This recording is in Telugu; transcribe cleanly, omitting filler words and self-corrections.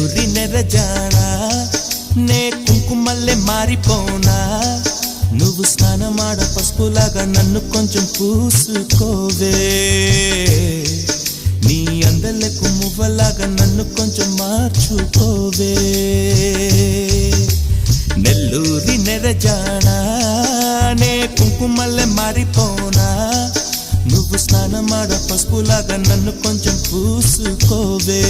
నెల్లూరి నెరజానా నే కుంకుమల్లె మారిపోనా నువ్వు స్నానమాడ పసుపులాగా నన్ను కొంచెం పూసుకోవే నీ అందలకు మువ్వలాగా నన్ను కొంచెం మార్చుకోవే నెల్లూరి నెరజానా నే కుంకుమల్లె మారిపోనా నువ్వు స్నానమాడ పసుపులాగా నన్ను కొంచెం పూసుకోవే